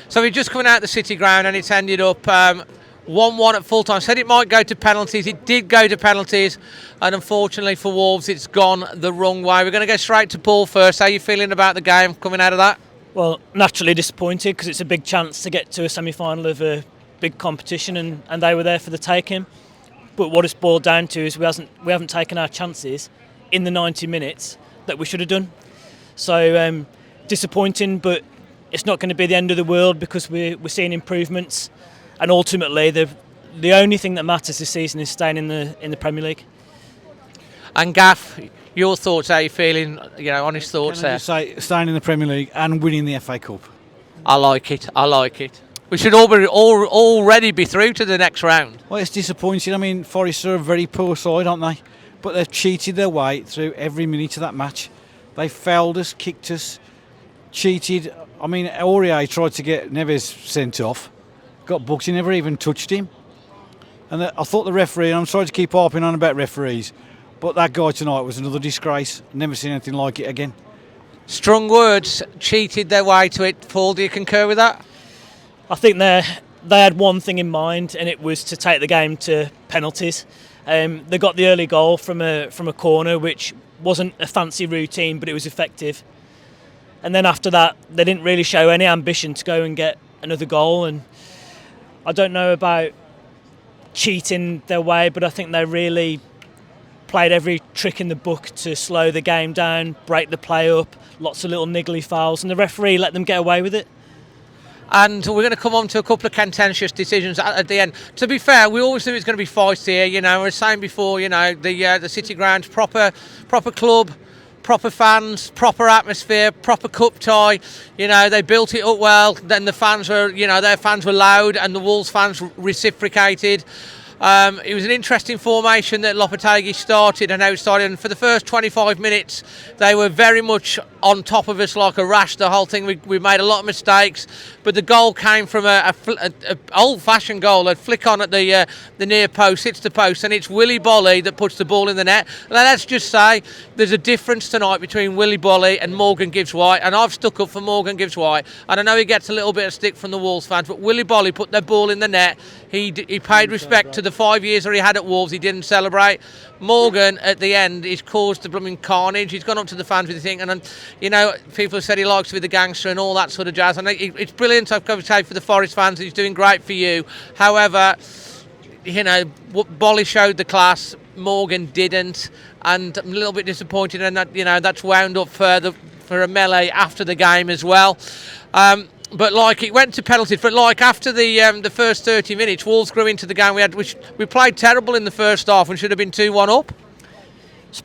So we're just coming out the City ground and it's ended up 1-1 at full time. Said it might go to penalties. It did go to penalties, and unfortunately for Wolves, it's gone the wrong way. We're going to go straight to Paul first. How are you feeling about the game coming out of that? Well, naturally disappointed because it's a big chance to get to a semi-final of a big competition, and they were there for the taking. But what it's boiled down to is we haven't taken our chances in the 90 minutes that we should have done. So disappointing, but it's not going to be the end of the world because we're seeing improvements. And ultimately, the only thing that matters this season is staying in the Premier League. And Gaff, your thoughts? How are you feeling? Honest thoughts there. Just say staying in the Premier League and winning the FA Cup. I like it. We should already be through to the next round. Well, it's disappointing. I mean, Forest are a very poor side, aren't they? But they've cheated their way through every minute of that match. They fouled us, kicked us, cheated. I mean, Aurier tried to get Neves sent off. Got booked, he never even touched him. And I thought the referee, and I'm sorry to keep harping on about referees, but that guy tonight was another disgrace. Never seen anything like it again. Strong words, cheated their way to it. Paul, do you concur with that? I think they had one thing in mind, and it was to take the game to penalties. They got the early goal from a corner, which wasn't a fancy routine, but it was effective. And then after that, they didn't really show any ambition to go and get another goal. And I don't know about cheating their way, but I think they really played every trick in the book to slow the game down, break the play up, lots of little niggly fouls, and the referee let them get away with it. And we're going to come on to a couple of contentious decisions at the end. To be fair, we always knew it was going to be feisty here. We were saying before, the City ground, proper club, proper fans, proper atmosphere, proper cup tie. They built it up well. Then the fans were, their fans were loud, and the Wolves fans reciprocated. It was an interesting formation that Lopetegui started and how it started. And for the first 25 minutes, they were very much on top of us like a rash. The whole thing, we made a lot of mistakes. But the goal came from a old-fashioned goal, a flick on at the near post, hits the post, and it's Willy Bolly that puts the ball in the net. Now, let's just say there's a difference tonight between Willy Bolly and Morgan Gibbs-White, and I've stuck up for Morgan Gibbs-White. And I know he gets a little bit of stick from the Wolves fans, but Willy Bolly put their ball in the net. He paid respect to the 5 years that he had at Wolves. He didn't celebrate. Morgan at the end, he's caused the blooming carnage. He's gone up to the fans with the thing, and people have said he likes to be the gangster and all that sort of jazz. And it's brilliant. I've got to say for the Forest fans, he's doing great for you. However, Bolly showed the class, Morgan didn't, and I'm a little bit disappointed, and that's wound up further for a melee after the game as well. But it went to penalties. But after the first 30 minutes, Wolves grew into the game. We played terrible in the first half and should have been 2-1 up. It's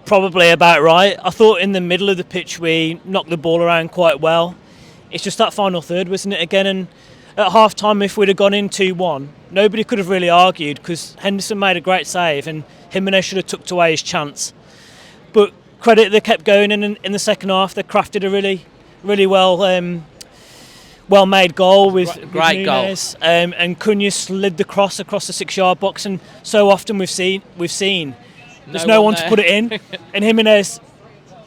probably about right. I thought in the middle of the pitch we knocked the ball around quite well. It's just that final third, wasn't it, again? And at half time, if we'd have gone in 2-1, nobody could have really argued because Henderson made a great save and Jimenez should have tucked away his chance. But credit, they kept going, and in the second half they crafted a really, really well-made goal with great Nunez, and Cunha slid the cross across the 6-yard box, and so often we've seen there's no one to put it in, and Jimenez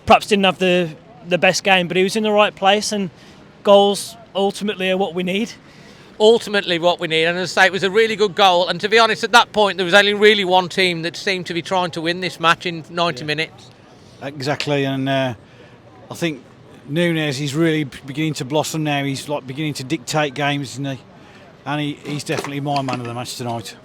perhaps didn't have the best game, but he was in the right place, and goals ultimately are what we need. And as I say, it was a really good goal, and to be honest, at that point there was only really one team that seemed to be trying to win this match in 90 minutes. Exactly, and I think Nunez is really beginning to blossom now. He's beginning to dictate games, isn't he? And he's definitely my man of the match tonight.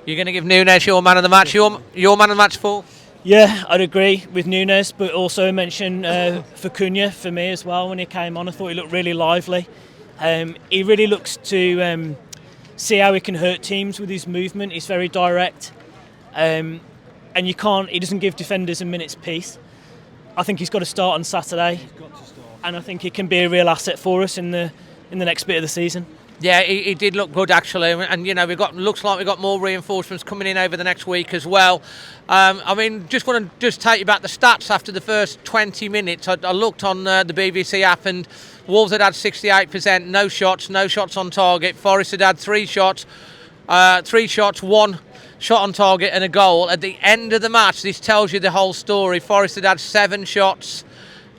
You're going to give Nunez your man of the match, your man of the match, Paul? Yeah, I'd agree with Nunez, but also mention for Cunha for me as well. When he came on, I thought he looked really lively. He really looks to see how he can hurt teams with his movement. He's very direct, and he doesn't give defenders a minute's peace. I think he's got to start on Saturday, and I think he can be a real asset for us in the next bit of the season. Yeah, he did look good actually, and looks like we've got more reinforcements coming in over the next week as well. Just want to take you back the stats after the first 20 minutes. I looked on the BBC app, and Wolves had 68%, no shots on target. Forest had 3 shots, 1 shot on target and a goal. At the end of the match, this tells you the whole story. Forest had 7 shots,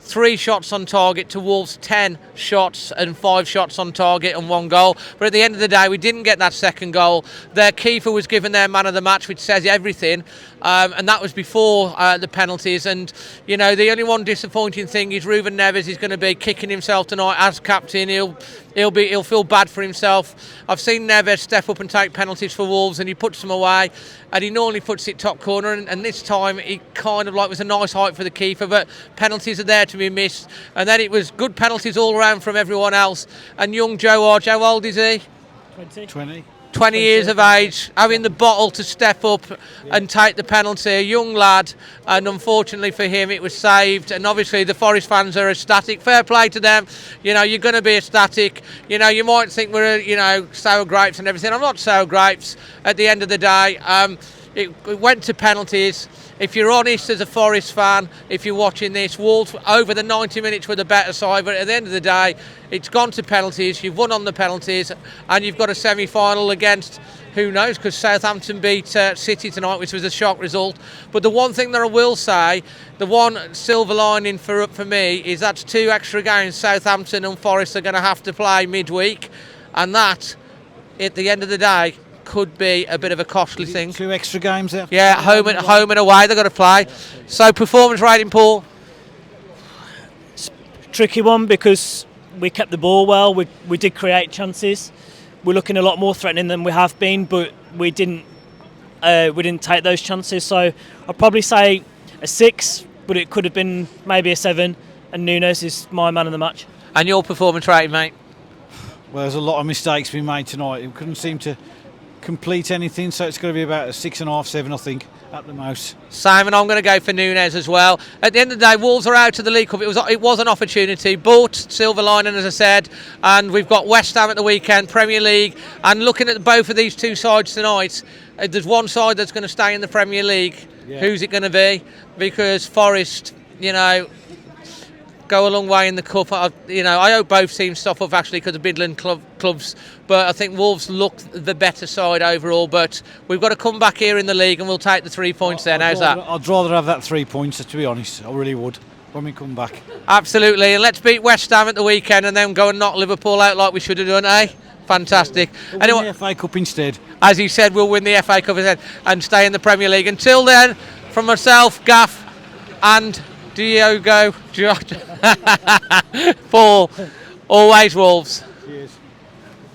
3 shots on target to Wolves' 10 shots and 5 shots on target and 1 goal. But at the end of the day, we didn't get that second goal. Their keeper was given their man of the match, which says everything, and that was before the penalties. And you know, the only one disappointing thing is Ruben Neves is going to be kicking himself tonight as captain. He'll feel bad for himself. I've seen Neves step up and take penalties for Wolves, and he puts them away, and he normally puts it top corner, and this time it kind of like was a nice height for the keeper, but penalties are there to be missed. And then it was good penalties all around from everyone else. And young Joe Hodge, how old is he? 20 years of age, having the bottle to step up and take the penalty, a young lad, and unfortunately for him it was saved. And obviously the Forest fans are ecstatic. Fair play to them. You know, you're going to be ecstatic. You know, you might think we're, you know, sour grapes and everything. I'm not sour grapes at the end of the day. It went to penalties. If you're honest as a Forest fan, if you're watching this, Wolves over the 90 minutes were the better side, but at the end of the day, it's gone to penalties. You've won on the penalties, and you've got a semi-final against, who knows, because Southampton beat City tonight, which was a shock result. But the one thing that I will say, the one silver lining for me, is that's 2 extra games Southampton and Forest are going to have to play midweek, and that, at the end of the day, could be a bit of a costly thing. 2 extra games there? Yeah, home and away they've got to play. So performance rating, Paul? It's a tricky one because we kept the ball well, we did create chances. We're looking a lot more threatening than we have been, but we didn't take those chances. So I'd probably say a 6, but it could have been maybe a 7, and Nunes is my man of the match. And your performance rating, mate? Well, there's a lot of mistakes being made tonight. We couldn't seem to complete anything, so it's going to be about a 6.5, 7, I think, at the most. Simon, I'm going to go for Nunes as well. At the end of the day, Wolves are out of the League Cup. It was an opportunity, but silver lining, as I said, and we've got West Ham at the weekend, Premier League, and looking at both of these 2 sides tonight, there's one side that's going to stay in the Premier League. Yeah. Who's it going to be? Because Forest, you know, go a long way in the cup. I hope both teams stop up actually because of Midland clubs, but I think Wolves look the better side overall. But we've got to come back here in the league and we'll take the 3 points then. How's that? I'd rather have that 3 points, to be honest. I really would, when we come back. Absolutely, and let's beat West Ham at the weekend and then go and knock Liverpool out like we should have done, eh? Fantastic. We'll anyway, win the FA Cup instead. As you said, we'll win the FA Cup instead and stay in the Premier League. Until then, from myself, Gaff, and Diogo, Paul, always Wolves. Cheers.